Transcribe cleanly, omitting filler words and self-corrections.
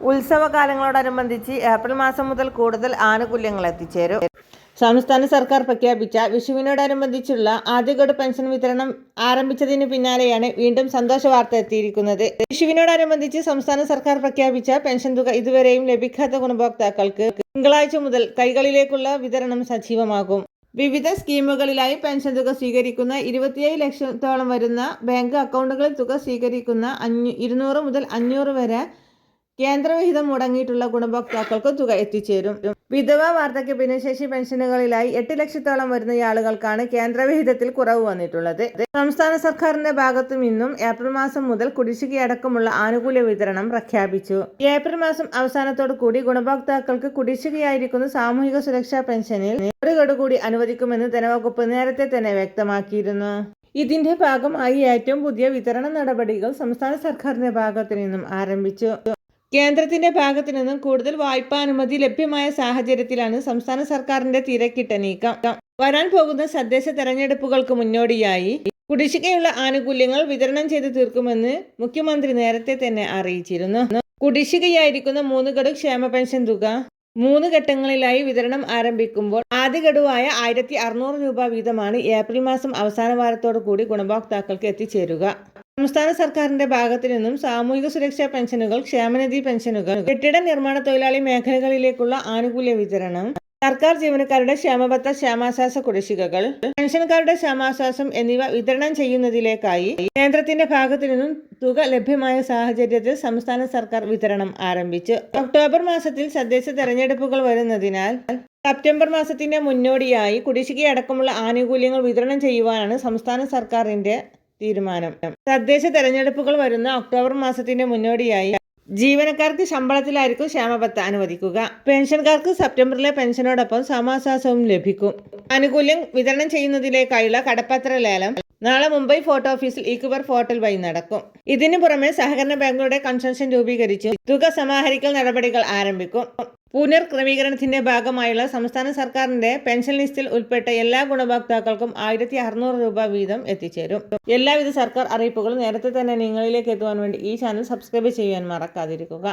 ഉത്സവകാലങ്ങളോടനുബന്ധിച്ച് April മാസം മുതൽ കൂടുതൽ ആനുകൂല്യങ്ങൾ എത്തിച്ചേരും. സംസ്ഥാന സർക്കാർ പ്രഖ്യാപിച്ച വിഷുവിനോടനുബന്ധിച്ചുള്ള ആദ്യ ഗഡു പെൻഷൻ വിതരണം ആരംഭിച്ചതിന് പിന്നാലെയാണ് വീണ്ടും സന്തോഷ വാർത്ത എത്തിയിരിക്കുന്നത്. വിഷുവിനോടനുബന്ധിച്ച് സംസ്ഥാന സർക്കാർ പ്രഖ്യാപിച്ച പെൻഷൻ തുക ഇതുവരെയും ലഭിക്കാത്ത ഗുണഭോക്താക്കൾക്ക് തിങ്കളാഴ്ച മുതൽ കൈകളിലേക്കുള്ള വിതരണം സജീവമാകും. വിവിധ സ്കീമുകളിലായി പെൻഷൻ തുക സ്വീകരിക്കുന്ന 27 ലക്ഷത്തോളം വരുന്ന ബാങ്ക് അക്കൗണ്ടുകളിൽ തുക സ്വീകരിക്കുന്ന 200 മുതൽ 500 വരെ കേന്ദ്രവിഹിതം മുടങ്ങിയിട്ടുള്ള ഗുണഭോക്താക്കൾക്ക് തുക എത്തിച്ചേരും. വിധവ, വാർദ്ധക്യ, ഭിന്നശേഷി പെൻഷനുകളിലായി 8 ലക്ഷത്തോളം വരുന്ന ആളുകൾക്കാണ് കേന്ദ്രവിഹിതത്തിൽ കുറവ് വന്നിട്ടുള്ളത്. സംസ്ഥാന സർക്കാരിന്റെ ഭാഗത്തു നിന്നും ഏപ്രിൽ മാസം മുതൽ കുടിശ്ശികയടക്കമുള്ള ആനുകൂല്യ വിതരണം പ്രഖ്യാപിച്ചു. ഏപ്രിൽ മാസം അവസാനത്തോടു കൂടി ഗുണഭോക്താക്കൾക്ക് കുടിശ്ശികയായിരിക്കുന്ന സാമൂഹിക സുരക്ഷാ പെൻഷനിൽ ഒരു ഗഡു കൂടി അനുവദിക്കുമെന്ന് ധനവകുപ്പ് നേരത്തെ തന്നെ വ്യക്തമാക്കിയിരുന്നു. ഇതിന്റെ ഭാഗമായി ഏറ്റവും പുതിയ വിതരണ നടപടികൾ സംസ്ഥാന സർക്കാരിന്റെ ഭാഗത്തു നിന്നും ആരംഭിച്ചു. കേന്ദ്രത്തിന്റെ ഭാഗത്തു നിന്നും കൂടുതൽ വായ്പാനുമതി ലഭ്യമായ സാഹചര്യത്തിലാണ് സംസ്ഥാന സർക്കാരിന്റെ തിരക്കിട്ട നീക്കം. വരാൻ പോകുന്ന തദ്ദേശ തെരഞ്ഞെടുപ്പുകൾക്ക് മുന്നോടിയായി കുടിശ്ശികയുള്ള ആനുകൂല്യങ്ങൾ വിതരണം ചെയ്ത് തീർക്കുമെന്ന് മുഖ്യമന്ത്രി നേരത്തെ തന്നെ അറിയിച്ചിരുന്നു. കുടിശ്ശികയായിരിക്കുന്ന 3 ഗഡു ക്ഷേമ പെൻഷൻ തുക 3 ഘട്ടങ്ങളിലായി വിതരണം ആരംഭിക്കുമ്പോൾ ആദ്യ ഗഡുവായ 1600 രൂപ വീതമാണ് ഏപ്രിൽ മാസം അവസാന വാരത്തോടു കൂടി ഗുണഭോക്താക്കൾക്ക് എത്തിച്ചേരുക. സംസ്ഥാന സർക്കാരിന്റെ ഭാഗത്തു നിന്നും സാമൂഹിക സുരക്ഷാ പെൻഷനുകൾ, ക്ഷേമനിധി പെൻഷനുകൾ, കെട്ടിട നിർമ്മാണ തൊഴിലാളി മേഖലകളിലേക്കുള്ള ആനുകൂല്യ വിതരണം, സർക്കാർ ജീവനക്കാരുടെ ക്ഷേമബത്ത ക്ഷേമാശ്വാസ കുടിശ്ശികകൾ, പെൻഷൻകാരുടെ ക്ഷേമാശ്വാസം എന്നിവ വിതരണം ചെയ്യുന്നതിലേക്കായി കേന്ദ്രത്തിന്റെ ഭാഗത്തു നിന്നും തുക ലഭ്യമായ സാഹചര്യത്തിൽ സംസ്ഥാന സർക്കാർ വിതരണം ആരംഭിച്ചു. ഒക്ടോബർ മാസത്തിൽ തദ്ദേശ തെരഞ്ഞെടുപ്പുകൾ വരുന്നതിനാൽ സെപ്റ്റംബർ മാസത്തിന്റെ മുന്നോടിയായി കുടിശ്ശികയടക്കമുള്ള ആനുകൂല്യങ്ങൾ വിതരണം ചെയ്യുവാനാണ് സംസ്ഥാന സർക്കാരിന്റെ തീരുമാനം. തദ്ദേശ തെരഞ്ഞെടുപ്പുകൾ വരുന്ന ഒക്ടോബർ മാസത്തിന്റെ മുന്നോടിയായി ജീവനക്കാർക്ക് ശമ്പളത്തിലായിരിക്കും ക്ഷേമബത്ത അനുവദിക്കുക. പെൻഷൻകാർക്ക് സെപ്റ്റംബറിലെ പെൻഷനോടൊപ്പം സമാശ്വാസവും ലഭിക്കും. ആനുകൂല്യം വിതരണം ചെയ്യുന്നതിലേക്കായുള്ള കടപ്പത്ര ലേലം നാളെ മുംബൈ ഫോർട്ട് ഓഫീസിൽ ഇക്ബർ പോർട്ടൽ വഴി നടക്കും. ഇതിനു പുറമെ സഹകരണ ബാങ്കുകളുടെ കൺസോർഷ്യം രൂപീകരിച്ചു തുക സമാഹരിക്കൽ നടപടികൾ ആരംഭിക്കും. പുനർക്രമീകരണത്തിന്റെ ഭാഗമായുള്ള സംസ്ഥാന സർക്കാരിന്റെ പെൻഷൻ ലിസ്റ്റിൽ ഉൾപ്പെട്ട എല്ലാ ഗുണഭോക്താക്കൾക്കും 1600 രൂപ വീതം എത്തിച്ചേരും. എല്ലാവിധ സർക്കാർ അറിയിപ്പുകളും നേരത്തെ തന്നെ നിങ്ങളിലേക്ക് എത്തുവാൻ വേണ്ടി ഈ ചാനൽ സബ്സ്ക്രൈബ് ചെയ്യാൻ മറക്കാതിരിക്കുക.